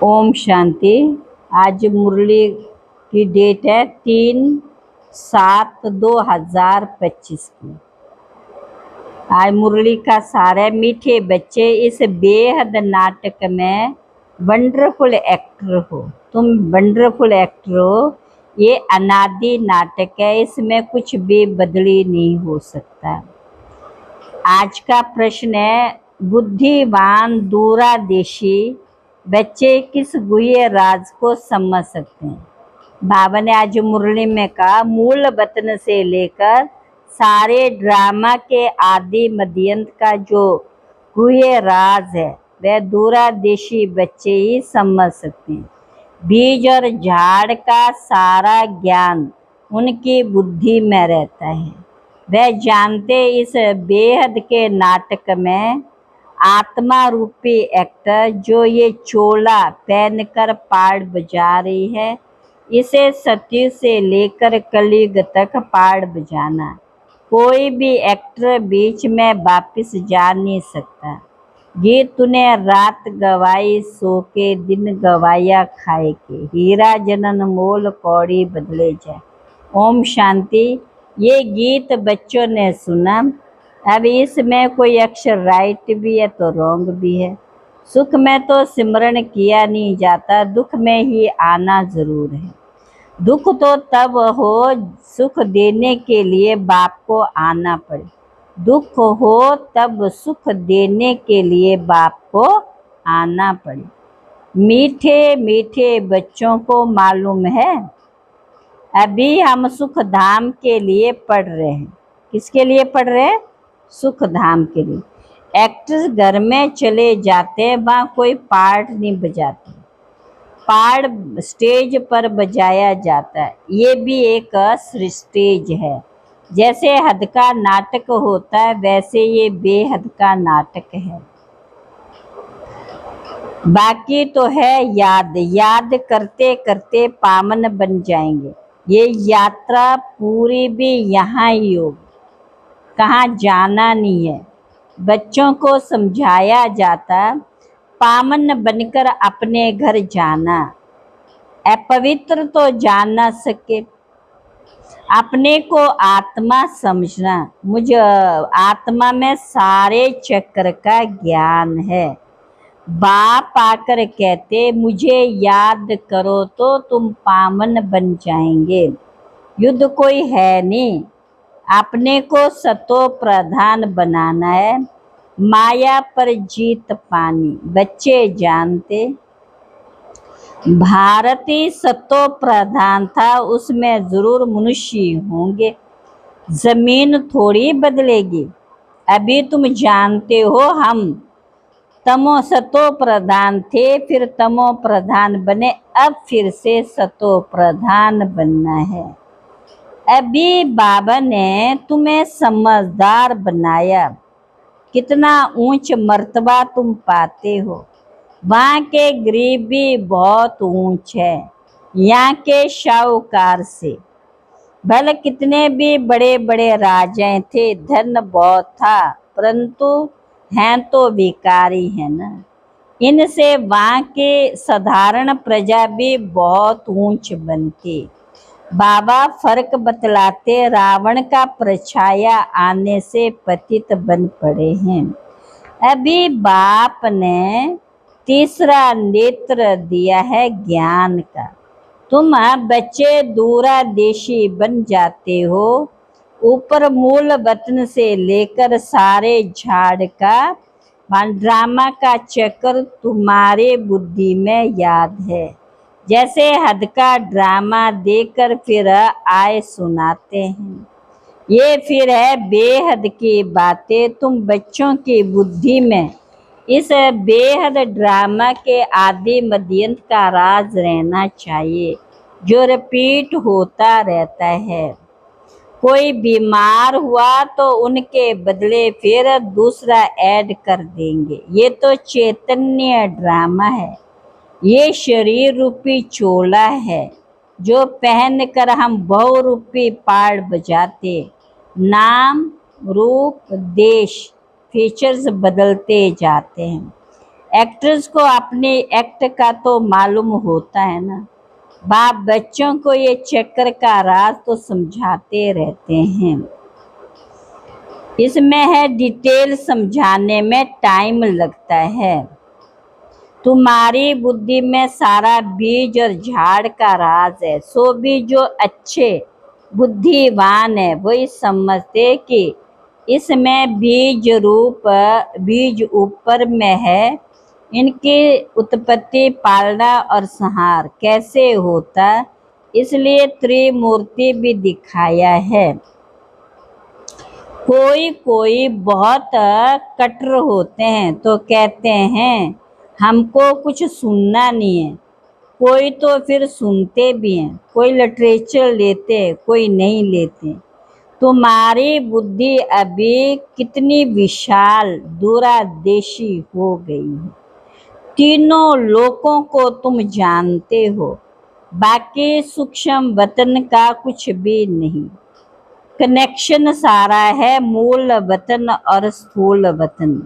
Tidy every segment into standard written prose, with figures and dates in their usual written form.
ओम शांति। आज मुरली की डेट है 3/7/2025 की। आज मुरली का सार है, मीठे बच्चे इस बेहद नाटक में वंडरफुल एक्टर हो। तुम वंडरफुल एक्टर हो। ये अनादि नाटक है, इसमें कुछ भी बदली नहीं हो सकता। आज का प्रश्न है, बुद्धिमान दूरदेशी बच्चे किस गुह्य राज को समझ सकते हैं। बाबा ने आज मुरली में कहा, मूल वतन से लेकर सारे ड्रामा के आदि मध्यंत का जो गुह्य राज है वह दूरदेशी बच्चे ही समझ सकते हैं। बीज और झाड़ का सारा ज्ञान उनकी बुद्धि में रहता है। वह जानते इस बेहद के नाटक में आत्मा रूपी एक्टर जो ये चोला पहनकर पार्ट बजा रही है, इसे सत्य से लेकर कलयुग तक पार्ट बजाना। कोई भी एक्टर बीच में वापिस जा नहीं सकता। ये तूने रात गवाई सो के, दिन गवाया खाए के, हीरा जनन मोल कौड़ी बदले जाए। ओम शांति। ये गीत बच्चों ने सुना। अब इसमें कोई अक्षर राइट भी है तो रॉन्ग भी है। सुख में तो सिमरन किया नहीं जाता, दुख में ही आना जरूर है। दुख तो तब हो सुख देने के लिए बाप को आना पड़े। दुख हो तब सुख देने के लिए बाप को आना पड़े। मीठे मीठे बच्चों को मालूम है, अभी हम सुख धाम के लिए पढ़ रहे हैं। किसके लिए पढ़ रहे हैं? सुख धाम के लिए। एक्टर्स घर में चले जाते हैं, वहाँ कोई पार्ट नहीं बजाते, पार्ट स्टेज पर बजाया जाता है। ये भी एक स्टेज है। जैसे हद का नाटक होता है वैसे ये बेहद का नाटक है। बाकी तो है याद, याद करते करते पावन बन जाएंगे। ये यात्रा पूरी भी यहाँ ही होगी, कहाँ जाना नहीं है। बच्चों को समझाया जाता, पावन बनकर अपने घर जाना। अपवित्र तो जान ना सके। अपने को आत्मा समझना। मुझे आत्मा में सारे चक्र का ज्ञान है। बाप आकर कहते, मुझे याद करो तो तुम पावन बन जाएंगे। युद्ध कोई है नहीं, अपने को सतो प्रधान बनाना है। माया पर जीत पानी बच्चे जानते। भारत ही सतो प्रधान था, उसमें जरूर मनुष्य होंगे। जमीन थोड़ी बदलेगी। अभी तुम जानते हो हम तमो सतो प्रधान थे, फिर तमो प्रधान बने, अब फिर से सतो प्रधान बनना है। अभी बाबा ने तुम्हें समझदार बनाया। कितना ऊंच मर्तबा तुम पाते हो। वहाँ के गरीब भी बहुत ऊंच है यहाँ के शाहूकार से। भले कितने भी बड़े बड़े राजाएं थे, धन बहुत था, परंतु हैं तो भिखारी है ना। इनसे वहाँ के साधारण प्रजा भी बहुत ऊंच बनती। बाबा फर्क बतलाते, रावण का परछाया आने से पतित बन पड़े हैं। अभी बाप ने तीसरा नेत्र दिया है ज्ञान का। तुम बच्चे दूरदेशी बन जाते हो। ऊपर मूल वतन से लेकर सारे झाड़ का ड्रामा का चक्र तुम्हारे बुद्धि में याद है। जैसे हद का ड्रामा देकर फिर आए सुनाते हैं। ये फिर है बेहद की बातें। तुम बच्चों की बुद्धि में इस बेहद ड्रामा के आदि मध्यंत का राज रहना चाहिए, जो रिपीट होता रहता है। कोई बीमार हुआ तो उनके बदले फिर दूसरा ऐड कर देंगे। ये तो चैतन्य ड्रामा है। ये शरीर रूपी चोला है जो पहन कर हम बहुरूपी पार्ट बजाते। नाम रूप देश फीचर्स बदलते जाते हैं। एक्ट्रेस को अपने एक्ट का तो मालूम होता है ना। बाप बच्चों को ये चक्कर का राज तो समझाते रहते हैं। इसमें है डिटेल समझाने में टाइम लगता है। तुम्हारी बुद्धि में सारा बीज और झाड़ का राज है। सो भी जो अच्छे बुद्धिमान है वही समझते कि इसमें बीज ऊपर में है। इनकी उत्पत्ति पालना और संहार कैसे होता, इसलिए त्रिमूर्ति भी दिखाया है। कोई कोई बहुत कट्टर होते हैं तो कहते हैं हमको कुछ सुनना नहीं है। कोई तो फिर सुनते भी हैं, कोई लिटरेचर लेते, कोई नहीं लेते। तुम्हारी बुद्धि अभी कितनी विशाल दूरदेशी हो गई है। तीनों लोकों को तुम जानते हो, बाकी सूक्ष्म वतन का कुछ भी नहीं। कनेक्शन सारा है मूल वतन और स्थूल वतन।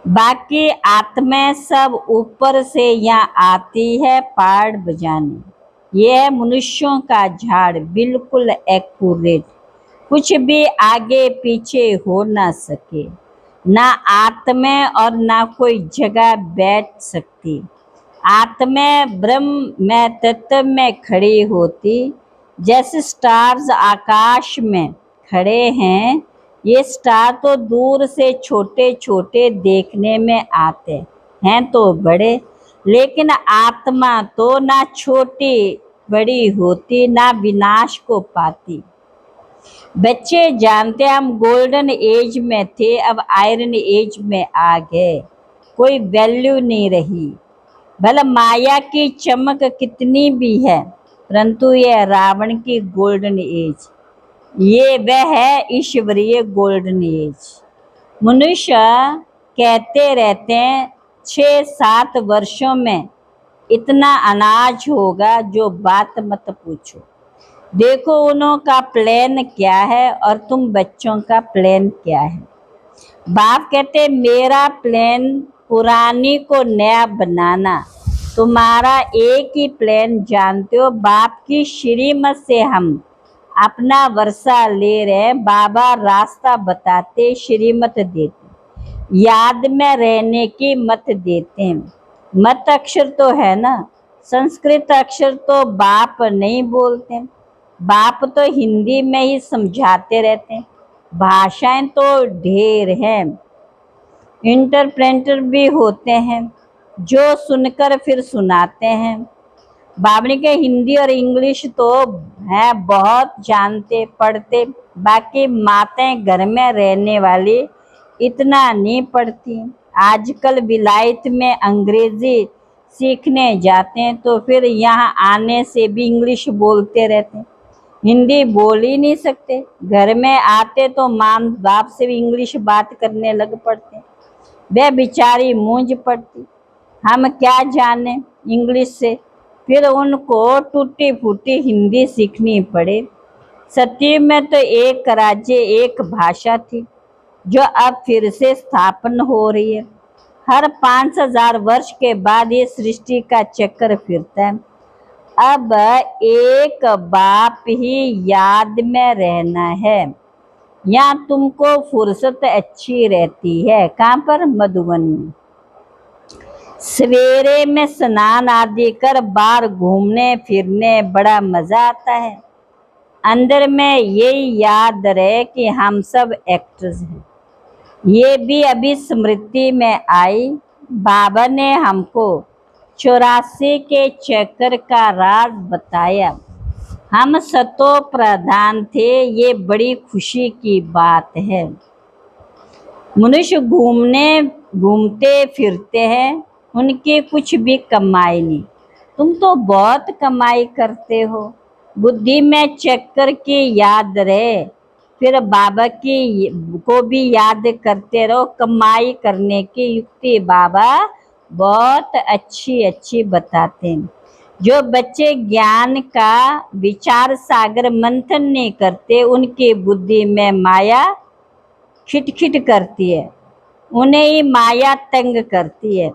बाकी आत्माएं सब ऊपर से यहाँ आती है पाड़ बजाने। यह मनुष्यों का झाड़ बिल्कुल एक्यूरेट, कुछ भी आगे पीछे हो ना सके। ना आत्माएं और ना कोई जगह बैठ सकती। आत्माएं ब्रह्म में तत्व में खड़ी होती, जैसे स्टार्स आकाश में खड़े हैं। ये स्टार तो दूर से छोटे छोटे देखने में आते हैं तो बड़े, लेकिन आत्मा तो ना छोटी बड़ी होती ना विनाश को पाती। बच्चे जानते हम गोल्डन एज में थे, अब आयरन एज में आ गए, कोई वैल्यू नहीं रही। भला माया की चमक कितनी भी है, परंतु यह रावण की गोल्डन एज, ये वह है ईश्वरीय गोल्डन एज। मनुष्य कहते रहते हैं 6-7 वर्षों में इतना अनाज होगा, जो बात मत पूछो। देखो उन्हों का प्लान क्या है और तुम बच्चों का प्लान क्या है। बाप कहते मेरा प्लान पुरानी को नया बनाना। तुम्हारा एक ही प्लान जानते हो, बाप की श्रीमत से हम अपना वर्षा ले रहे। बाबा रास्ता बताते, श्रीमत देते, याद में रहने की मत देते हैं। मत अक्षर तो है ना, संस्कृत अक्षर तो बाप नहीं बोलते। बाप तो हिंदी में ही समझाते रहते हैं। भाषाएं तो ढेर हैं, इंटरप्रेटर भी होते हैं जो सुनकर फिर सुनाते हैं। बाबरी के हिंदी और इंग्लिश तो है बहुत जानते पढ़ते, बाकी माताएं घर में रहने वाली इतना नहीं पढ़ती। आजकल विलायत में अंग्रेजी सीखने जाते हैं तो फिर यहाँ आने से भी इंग्लिश बोलते रहते हैं, हिंदी बोल ही नहीं सकते। घर में आते तो माँ बाप से भी इंग्लिश बात करने लग पड़ते, वे बेचारी मूंझ पड़ती। हम क्या जाने इंग्लिश से, फिर उनको टूटी फूटी हिंदी सीखनी पड़े। सत्य में तो एक राज्य एक भाषा थी, जो अब फिर से स्थापन हो रही है। हर 5000 वर्ष के बाद ये सृष्टि का चक्कर फिरता है। अब एक बाप ही याद में रहना है। यहाँ तुमको फुर्सत अच्छी रहती है। कहाँ पर? मधुबन में। सवेरे में स्नान आदि कर बाहर घूमने फिरने बड़ा मजा आता है। अंदर में यही याद रहे कि हम सब एक्टर्स हैं। ये भी अभी स्मृति में आई। बाबा ने हमको 84 के चक्कर का राज बताया। हम सतो प्रधान थे, ये बड़ी खुशी की बात है। मनुष्य घूमते फिरते हैं, उनकी कुछ भी कमाई नहीं। तुम तो बहुत कमाई करते हो। बुद्धि में चक्कर की याद रहे, फिर बाबा की को भी याद करते रहो। कमाई करने की युक्ति बाबा बहुत अच्छी अच्छी बताते हैं। जो बच्चे ज्ञान का विचार सागर मंथन नहीं करते, उनकी बुद्धि में माया खिटखिट करती है। उन्हें ही माया तंग करती है।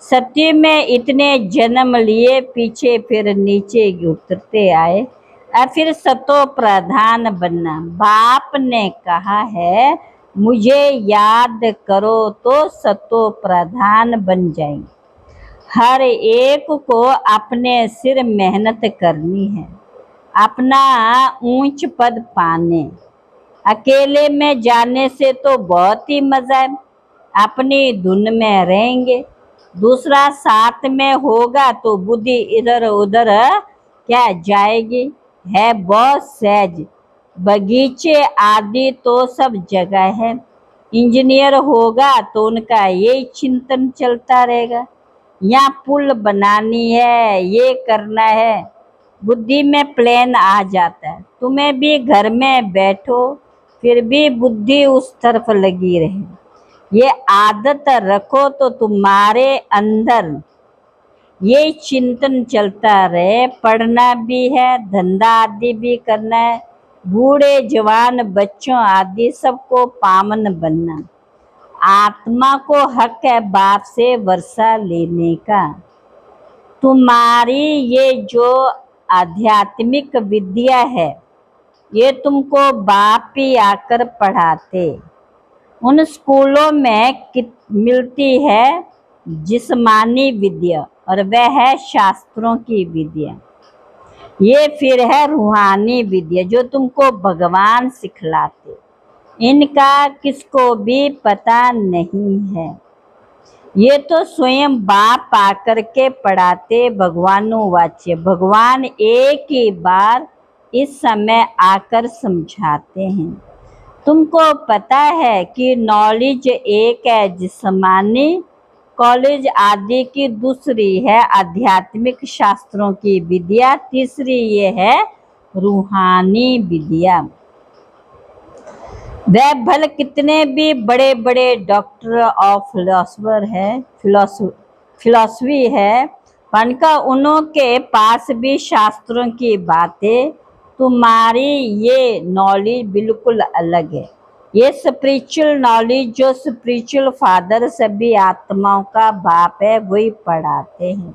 सत्य में इतने जन्म लिए, पीछे फिर नीचे उतरते आए, और फिर सतो प्रधान बनना। बाप ने कहा है मुझे याद करो तो सतो प्रधान बन जाएंगे। हर एक को अपने सिर मेहनत करनी है, अपना ऊंच पद पाने। अकेले में जाने से तो बहुत ही मजा है, अपनी धुन में रहेंगे। दूसरा साथ में होगा तो बुद्धि इधर उधर क्या जाएगी, है बहुत सहज। बगीचे आदि तो सब जगह है। इंजीनियर होगा तो उनका यही चिंतन चलता रहेगा, यहाँ पुल बनानी है, ये करना है। बुद्धि में प्लान आ जाता है। तुम्हें भी घर में बैठो फिर भी बुद्धि उस तरफ लगी रहे। ये आदत रखो तो तुम्हारे अंदर ये चिंतन चलता रहे। पढ़ना भी है, धंधा आदि भी करना है, बूढ़े जवान बच्चों आदि सबको पावन बनना। आत्मा को हक है बाप से वर्षा लेने का। तुम्हारी ये जो आध्यात्मिक विद्या है ये तुमको बाप ही आकर पढ़ाते। उन स्कूलों में मिलती है जिस्मानी विद्या और वह है शास्त्रों की विद्या। ये फिर है रूहानी विद्या जो तुमको भगवान सिखलाते। इनका किसको भी पता नहीं है, ये तो स्वयं बाप आकर के पढ़ाते। भगवानुवाच्य, भगवान एक ही बार इस समय आकर समझाते हैं। तुमको पता है कि नॉलेज एक है जिस्मानी कॉलेज आदि की, दूसरी है आध्यात्मिक शास्त्रों की विद्या, तीसरी ये है रूहानी विद्या। वह भल कितने भी बड़े बड़े डॉक्टर और फिलोसफर है, फिलोसफी है, उनका उन्हों के पास भी शास्त्रों की बातें। तुम्हारी ये नॉलेज बिल्कुल अलग है। ये स्पिरिचुअल नॉलेज जो स्पिरिचुअल फादर सभी आत्माओं का बाप है वही पढ़ाते हैं।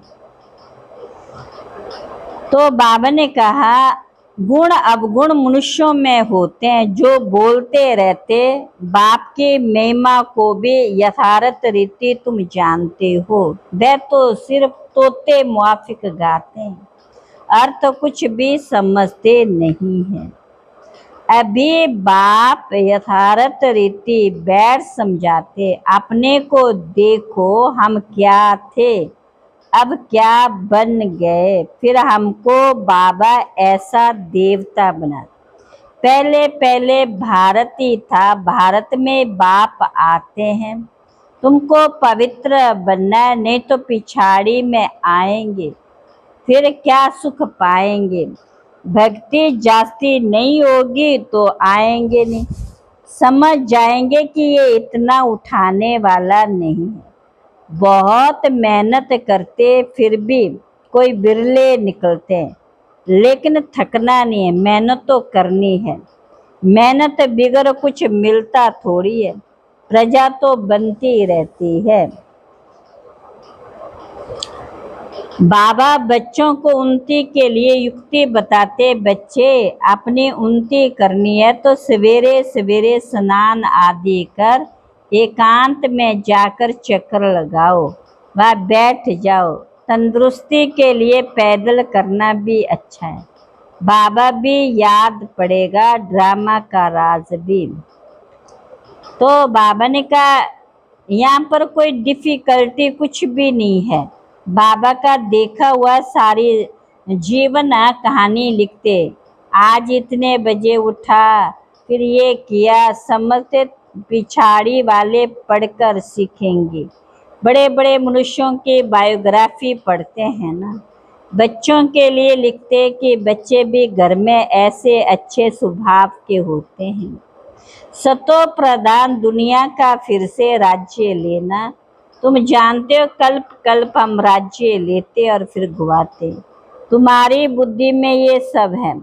तो बाबा ने कहा गुण अवगुण मनुष्यों में होते हैं जो बोलते रहते। बाप की महिमा को भी यथार्थ रीति तुम जानते हो। वह तो सिर्फ तोते मुआफिक गाते हैं, अर्थ कुछ भी समझते नहीं है। अभी बाप यथार्थ रीति बैठ समझाते। अपने को देखो हम क्या थे अब क्या बन गए, फिर हमको बाबा ऐसा देवता बना। पहले पहले भारत ही था, भारत में बाप आते हैं। तुमको पवित्र बनना है, नहीं तो पिछाड़ी में आएंगे, फिर क्या सुख पाएंगे। भक्ति जास्ती नहीं होगी तो आएंगे नहीं। समझ जाएंगे कि ये इतना उठाने वाला नहीं है। बहुत मेहनत करते फिर भी कोई बिरले निकलते हैं, लेकिन थकना नहीं है, मेहनत तो करनी है। मेहनत बिगर कुछ मिलता थोड़ी है, प्रजा तो बनती रहती है। बाबा बच्चों को उन्नति के लिए युक्ति बताते। बच्चे अपनी उन्नति करनी है तो सवेरे सवेरे स्नान आदि कर एकांत में जाकर चक्कर लगाओ, वह बैठ जाओ। तंदुरुस्ती के लिए पैदल करना भी अच्छा है। बाबा भी याद पड़ेगा, ड्रामा का राज भी। तो बाबा ने कहा यहाँ पर कोई डिफिकल्टी कुछ भी नहीं है। बाबा का देखा हुआ सारी जीवन कहानी लिखते। आज इतने बजे उठा, फिर ये किया, समझते। पिछाड़ी वाले पढ़कर सीखेंगे। बड़े बड़े मनुष्यों की बायोग्राफी पढ़ते हैं ना, बच्चों के लिए लिखते कि बच्चे भी घर में ऐसे अच्छे स्वभाव के होते हैं। सतो प्रधान दुनिया का फिर से राज्य लेना। तुम जानते हो कल्प कल्प हम राज्य लेते और फिर गुवाते। तुम्हारी बुद्धि में ये सब है।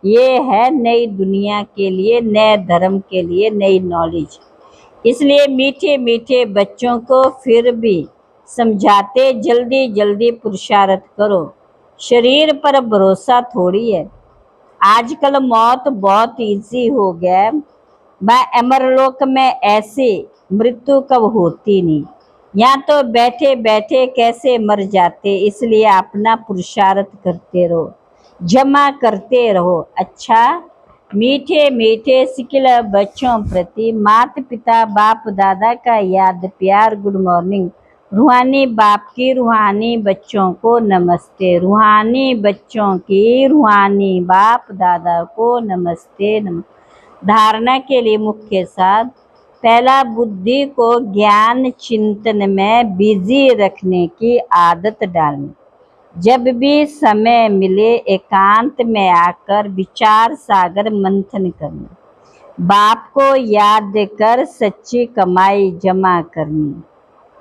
ये है नई दुनिया के लिए, नए धर्म के लिए, नई नॉलेज। इसलिए मीठे मीठे बच्चों को फिर भी समझाते, जल्दी जल्दी पुरुषार्थ करो, शरीर पर भरोसा थोड़ी है। आजकल मौत बहुत इजी हो गया है। मैं अमरलोक में ऐसी मृत्यु कब होती नहीं। यहाँ तो बैठे बैठे कैसे मर जाते। इसलिए अपना पुरुषार्थ करते रहो, जमा करते रहो। अच्छा, मीठे मीठे सिकिल बच्चों प्रति माता पिता बाप दादा का याद प्यार, गुड मॉर्निंग। रूहानी बाप की रूहानी बच्चों को नमस्ते, रूहानी बच्चों की रूहानी बाप दादा को नमस्ते धारणा के लिए मुख्य साथ, पहला, बुद्धि को ज्ञान चिंतन में बिजी रखने की आदत डालनी। जब भी समय मिले एकांत में आकर विचार सागर मंथन करना, बाप को याद कर सच्ची कमाई जमा करनी।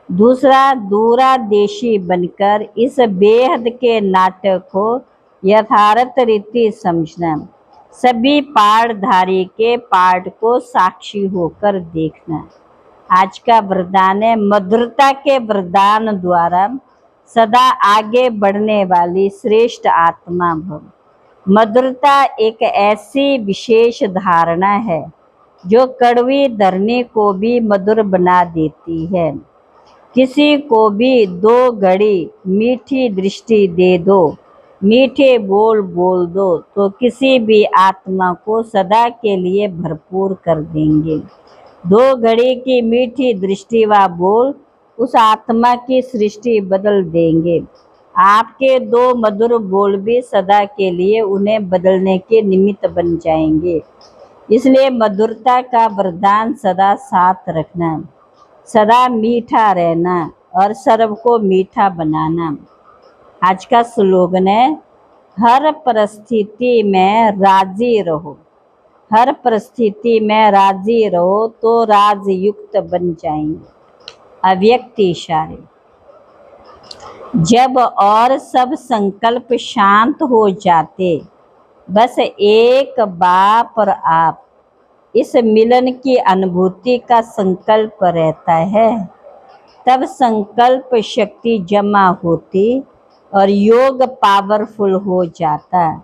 दूसरा, दूरादेशी बनकर इस बेहद के नाटक को यथार्थ रीति समझना, सभी पाठधारी के पाठ को साक्षी होकर देखना। आज का वरदान है, मधुरता के वरदान द्वारा सदा आगे बढ़ने वाली श्रेष्ठ आत्मा भव। मधुरता एक ऐसी विशेष धारणा है जो कड़वी धरनी को भी मधुर बना देती है। किसी को भी 2 घड़ी मीठी दृष्टि दे दो, मीठे बोल बोल दो, तो किसी भी आत्मा को सदा के लिए भरपूर कर देंगे। 2 घड़ी की मीठी दृष्टि व बोल उस आत्मा की सृष्टि बदल देंगे। आपके 2 मधुर बोल भी सदा के लिए उन्हें बदलने के निमित्त बन जाएंगे। इसलिए मधुरता का वरदान सदा साथ रखना, सदा मीठा रहना और सर्व को मीठा बनाना। आज का स्लोगन है, हर परिस्थिति में राजी रहो, हर परिस्थिति में राजी रहो तो राजयुक्त बन जाएंगे। अव्यक्त इशारे, जब और सब संकल्प शांत हो जाते, बस एक बाप और आप, इस मिलन की अनुभूति का संकल्प रहता है, तब संकल्प शक्ति जमा होती और योग पावरफुल हो जाता।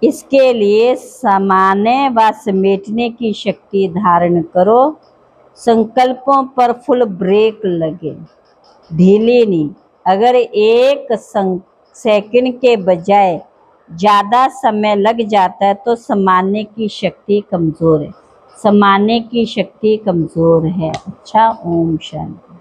इसके लिए समाने व समेटने की शक्ति धारण करो। संकल्पों पर फुल ब्रेक लगे, ढीली नहीं। अगर एक सेकंड के बजाय ज़्यादा समय लग जाता है तो समाने की शक्ति कमज़ोर है, समाने की शक्ति कमज़ोर है। अच्छा, ओम शांति।